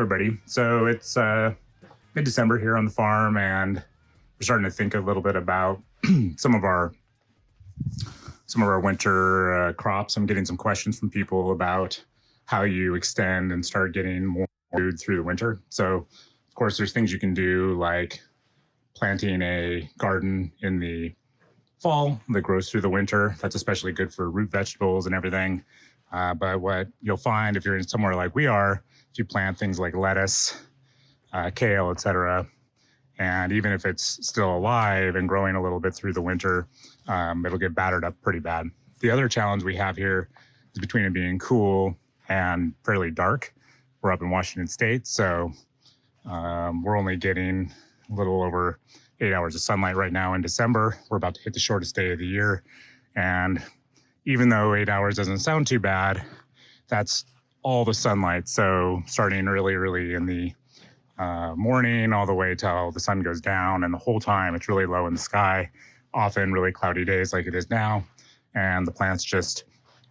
everybody. So it's mid-December here on the farm, and we're starting to think a little bit about some of our winter crops. I'm getting some questions from people about how you extend and start getting more food through the winter. So, of course, there's things you can do like planting a garden in the fall that grows through the winter. That's especially good for root vegetables and everything. But what you'll find if you're in somewhere like we are, if you plant things like lettuce, kale, etc., and even if it's still alive and growing a little bit through the winter, it'll get battered up pretty bad. The other challenge we have here is between it being cool and fairly dark. We're up in Washington State, so we're only getting a little over 8 hours of sunlight right now in December. We're about to hit the shortest day of the year. And even though 8 hours doesn't sound too bad, that's all the sunlight. So starting early in the morning all the way till the sun goes down, and the whole time it's really low in the sky, often really cloudy days like it is now. And the plants just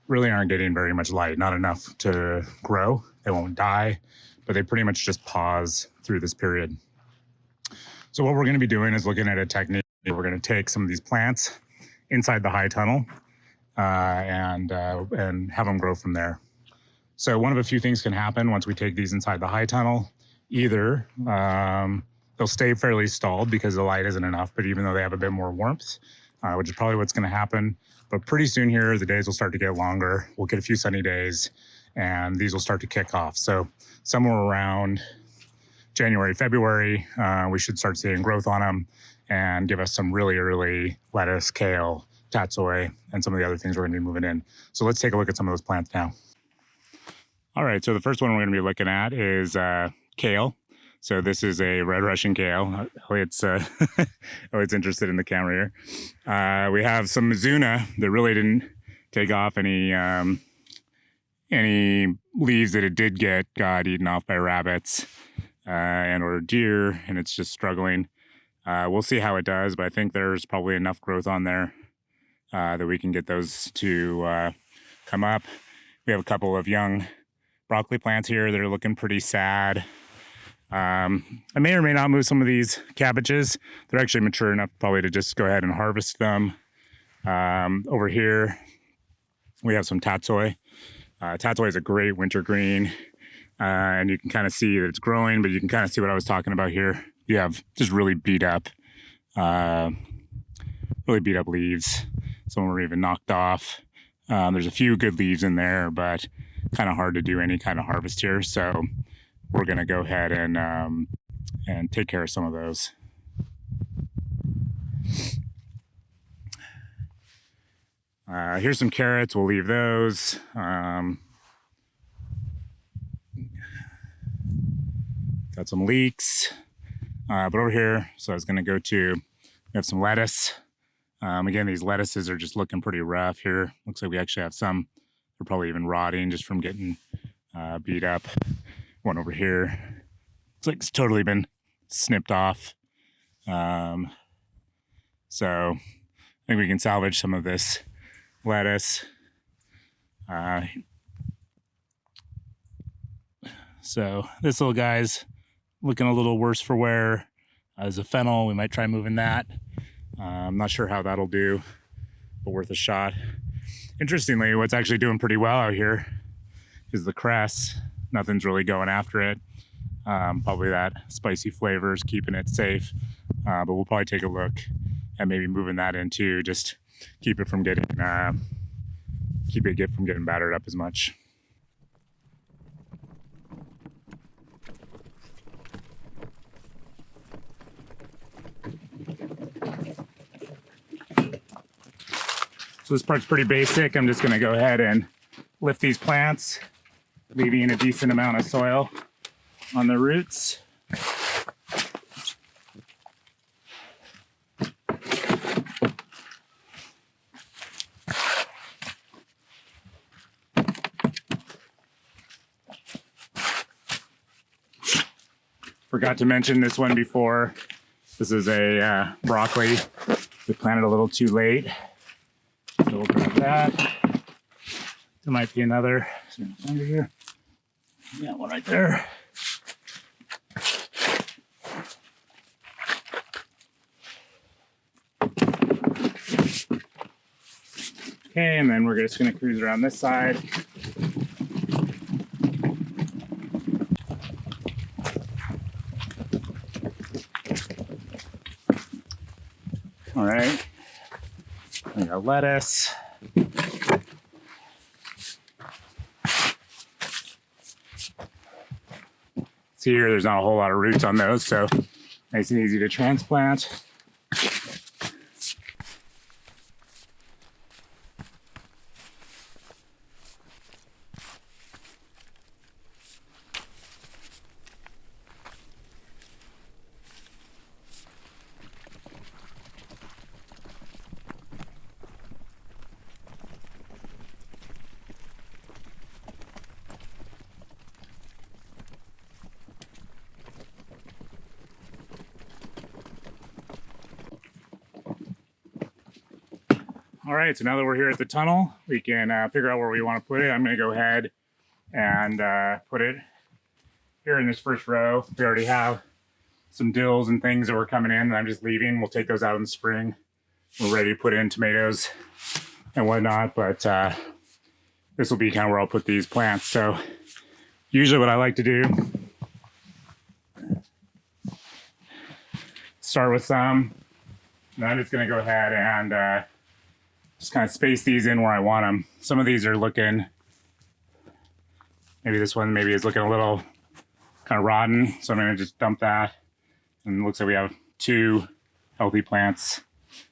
really aren't getting very much light, not enough to grow. They won't die, but they pretty much just pause through this period. So what we're going to be doing is looking at a technique. We're going to take some of these plants inside the high tunnel and have them grow from there. So one of a few things can happen once we take these inside the high tunnel. Either they'll stay fairly stalled because the light isn't enough, but even though they have a bit more warmth, which is probably what's going to happen. But pretty soon here, the days will start to get longer. We'll get a few sunny days, and these will start to kick off. So somewhere around January, February, we should start seeing growth on them and give us some really early lettuce, kale, tatsoi, and some of the other things we're going to be moving in. So let's take a look at some of those plants now. All right, so the first one we're going to be looking at is kale. So this is a red Russian kale. Elliot's interested in the camera here. We have some Mizuna that really didn't take off. Any leaves that it did get got eaten off by rabbits and or deer, and it's just struggling. We'll see how it does, but I think there's probably enough growth on there that we can get those to come up. We have a couple of young broccoli plants here that are looking pretty sad. I may or may not move some of these cabbages. They're actually mature enough probably to just go ahead and harvest them. Over here, we have some tatsoi. Tatsoi is a great winter green, and you can kind of see that it's growing, but you can kind of see what I was talking about here. You have just really beat up leaves. Some were even knocked off. There's a few good leaves in there, but kind of hard to do any kind of harvest here. So we're going to go ahead and take care of some of those. Here's some carrots. We'll leave those. Got some leeks. But over here, so I was going to go to, we have some lettuce. Again, these lettuces are just looking pretty rough here. Looks like we actually have some, they're probably even rotting just from getting beat up. One over here, it's like it's totally been snipped off. So I think we can salvage some of this lettuce. So this little guy's looking a little worse for wear. As a fennel, we might try moving that. I'm not sure how that'll do, but worth a shot. Interestingly, what's actually doing pretty well out here is the cress. Nothing's really going after it. Probably that spicy flavor is keeping it safe. But we'll probably take a look at maybe moving that into just keep it from getting battered up as much. So this part's pretty basic. I'm just going to go ahead and lift these plants, leaving a decent amount of soil on the roots. Forgot to mention this one before. This is a broccoli. We planted a little too late. So we'll grab that. There might be another. Under here. Yeah, one right there. Okay, and then we're just gonna cruise around this side. All right, we got lettuce. See here, there's not a whole lot of roots on those, so nice and easy to transplant. All right, so now that we're here at the tunnel, we can figure out where we want to put it. I'm going to go ahead and put it here in this first row. We already have some dills and things that were coming in that I'm just leaving. We'll take those out in the spring. We're ready to put in tomatoes and whatnot, but this will be kind of where I'll put these plants. So usually what I like to do, start with some, and I'm just going to go ahead and just kind of space these in where I want them. Some of these are looking, maybe this one maybe is looking a little kind of rotten, so I'm going to just dump that. And it looks like we have 2 healthy plants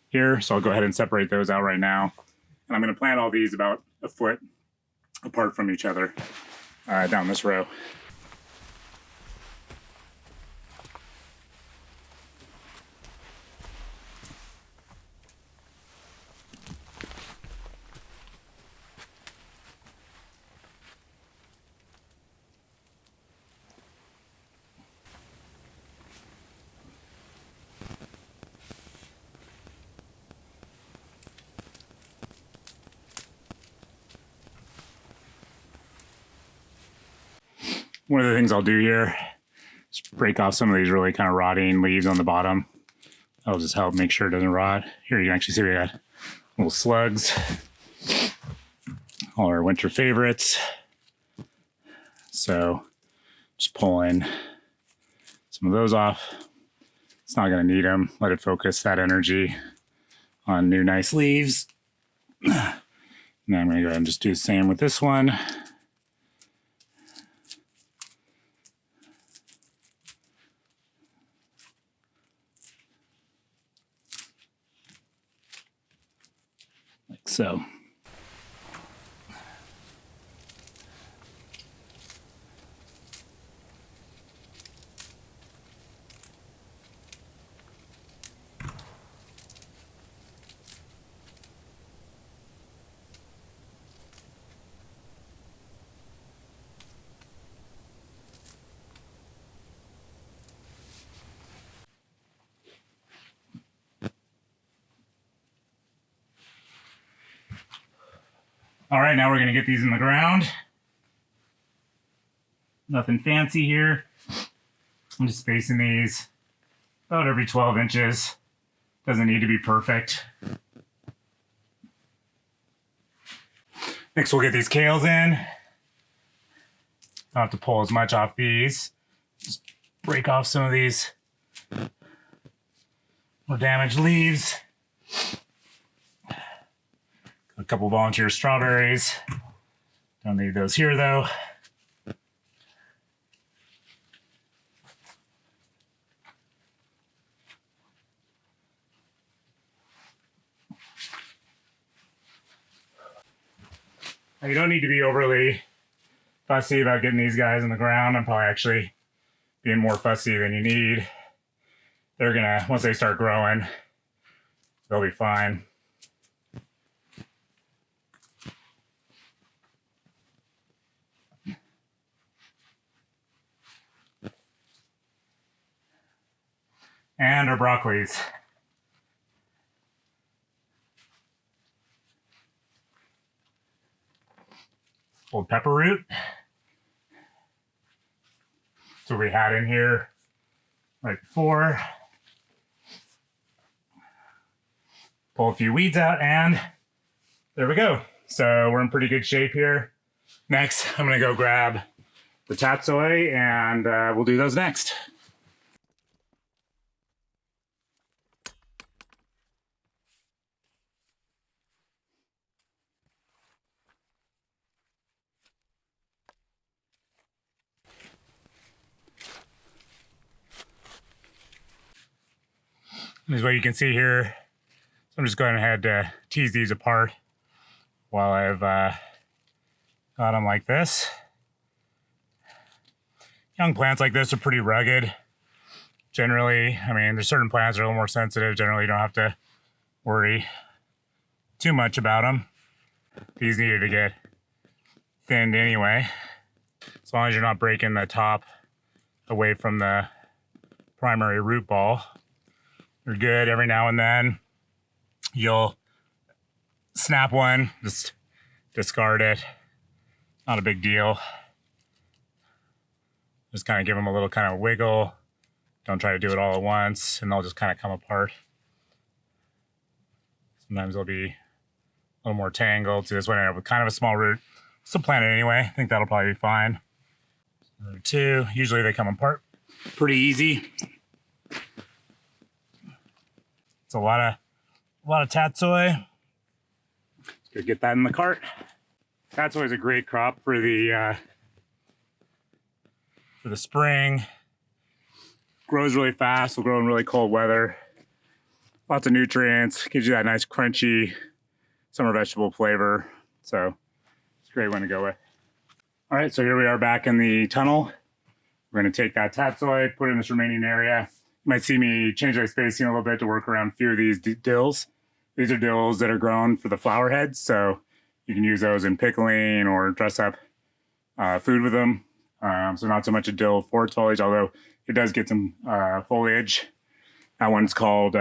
here, so I'll go ahead and separate those out right now. And I'm going to plant all these about a foot apart from each other down this row. One of the things I'll do here is break off some of these really kind of rotting leaves on the bottom. That'll just help make sure it doesn't rot. Here you can actually see we got little slugs, all our winter favorites. So just pulling some of those off. It's not going to need them. Let it focus that energy on new nice leaves. Now I'm going to go ahead and just do the same with this one. Like so. All right, now we're gonna get these in the ground. Nothing fancy here. I'm just spacing these about every 12 inches. Doesn't need to be perfect. Next, we'll get these kales in. Don't have to pull as much off these. Just break off some of these more damaged leaves. A couple volunteer strawberries. Don't need those here though. Now, you don't need to be overly fussy about getting these guys in the ground. I'm probably actually being more fussy than you need. They're gonna, once they start growing, they'll be fine. And our broccolis. Old pepper root. That's what we had in here right before. Pull a few weeds out and there we go. So we're in pretty good shape here. Next, I'm gonna go grab the tatsoi and we'll do those next. This is what you can see here. So I'm just going ahead to tease these apart while I've got them like this. Young plants like this are pretty rugged. Generally, I mean, there's certain plants that are a little more sensitive. Generally, you don't have to worry too much about them. These needed to get thinned anyway. As long as you're not breaking the top away from the primary root ball, you're good. Every now and then, you'll snap one, just discard it. Not a big deal. Just kind of give them a little kind of wiggle. Don't try to do it all at once, and they'll just kind of come apart. Sometimes they'll be a little more tangled. So this one ended up with kind of a small root. Still plant it anyway. I think that'll probably be fine. Number two, usually they come apart pretty easy. It's a lot of tatsoi. Let's go get that in the cart. Tatsoi is a great crop for the spring. Grows really fast. Will grow in really cold weather. Lots of nutrients. Gives you that nice crunchy summer vegetable flavor. So it's a great one to go with. All right, so here we are back in the tunnel. We're going to take that tatsoi, put it in this remaining area. You might see me change my spacing a little bit to work around a few of these dills. These are dills that are grown for the flower heads, so you can use those in pickling or dress up food with them. So not so much a dill for its foliage, although it does get some foliage. That one's called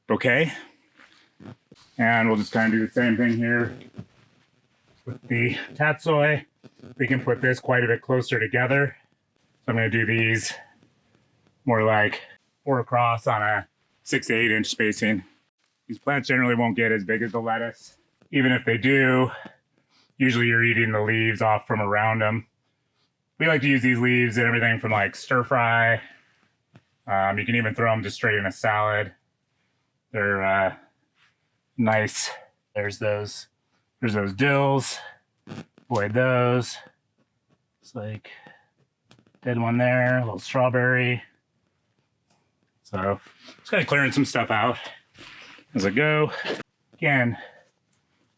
bouquet. And we'll just kind of do the same thing here with the tatsoi. We can put this quite a bit closer together. So I'm going to do these more like 4 across on a 6 to 8 inch spacing. These plants generally won't get as big as the lettuce. Even if they do, usually you're eating the leaves off from around them. We like to use these leaves in everything from like stir fry. You can even throw them just straight in a salad. They're nice. There's those dills. Avoid those. It's like dead one there, a little strawberry. So just kind of clearing some stuff out as I go. Again,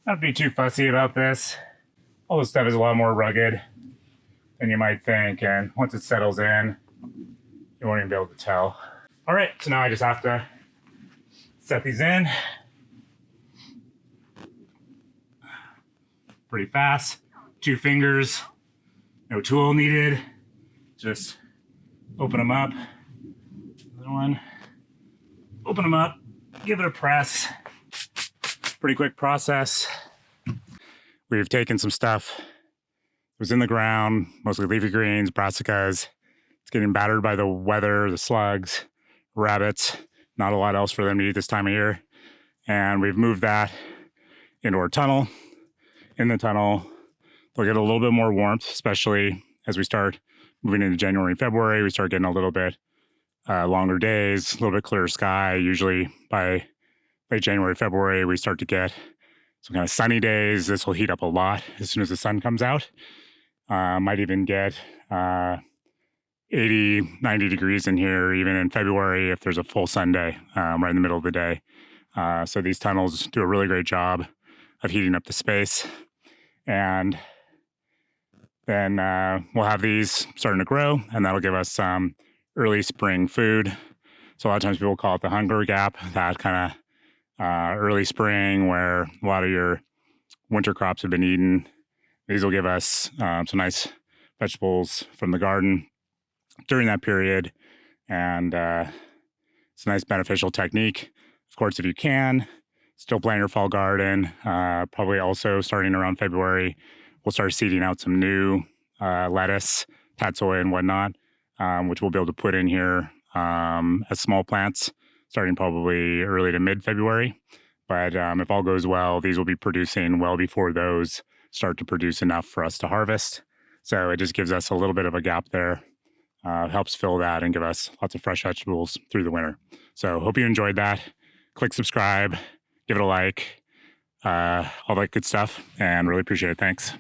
not be too fussy about this. All this stuff is a lot more rugged than you might think, and once it settles in, you won't even be able to tell. All right, so now I just have to set these in. Pretty fast. 2 fingers, no tool needed. Just open them up. Another one. Open them up, give it a press. Pretty quick process. We've taken some stuff that was in the ground, mostly leafy greens, brassicas. It's getting battered by the weather, the slugs, rabbits. Not a lot else for them to eat this time of year. And we've moved that into our tunnel. In the tunnel, they'll get a little bit more warmth, especially as we start moving into January and February. We start getting a little bit longer days, a little bit clearer sky. Usually by late January, February, we start to get some kind of sunny days. This will heat up a lot as soon as the sun comes out. Might even get 80, 90 degrees in here, even in February if there's a full sun day right in the middle of the day. So these tunnels do a really great job of heating up the space. And then we'll have these starting to grow, and that'll give us some early spring food. So a lot of times people call it the hunger gap, that kind of early spring where a lot of your winter crops have been eaten. These will give us some nice vegetables from the garden during that period. And it's a nice beneficial technique. Of course, if you can, still plant your fall garden. Probably also starting around February, we'll start seeding out some new lettuce, tatsoi and whatnot, which we'll be able to put in here as small plants starting probably early to mid-February. But if all goes well, these will be producing well before those start to produce enough for us to harvest. So it just gives us a little bit of a gap there. Helps fill that and give us lots of fresh vegetables through the winter. So hope you enjoyed that. Click subscribe, give it a like, all that good stuff, and really appreciate it. Thanks.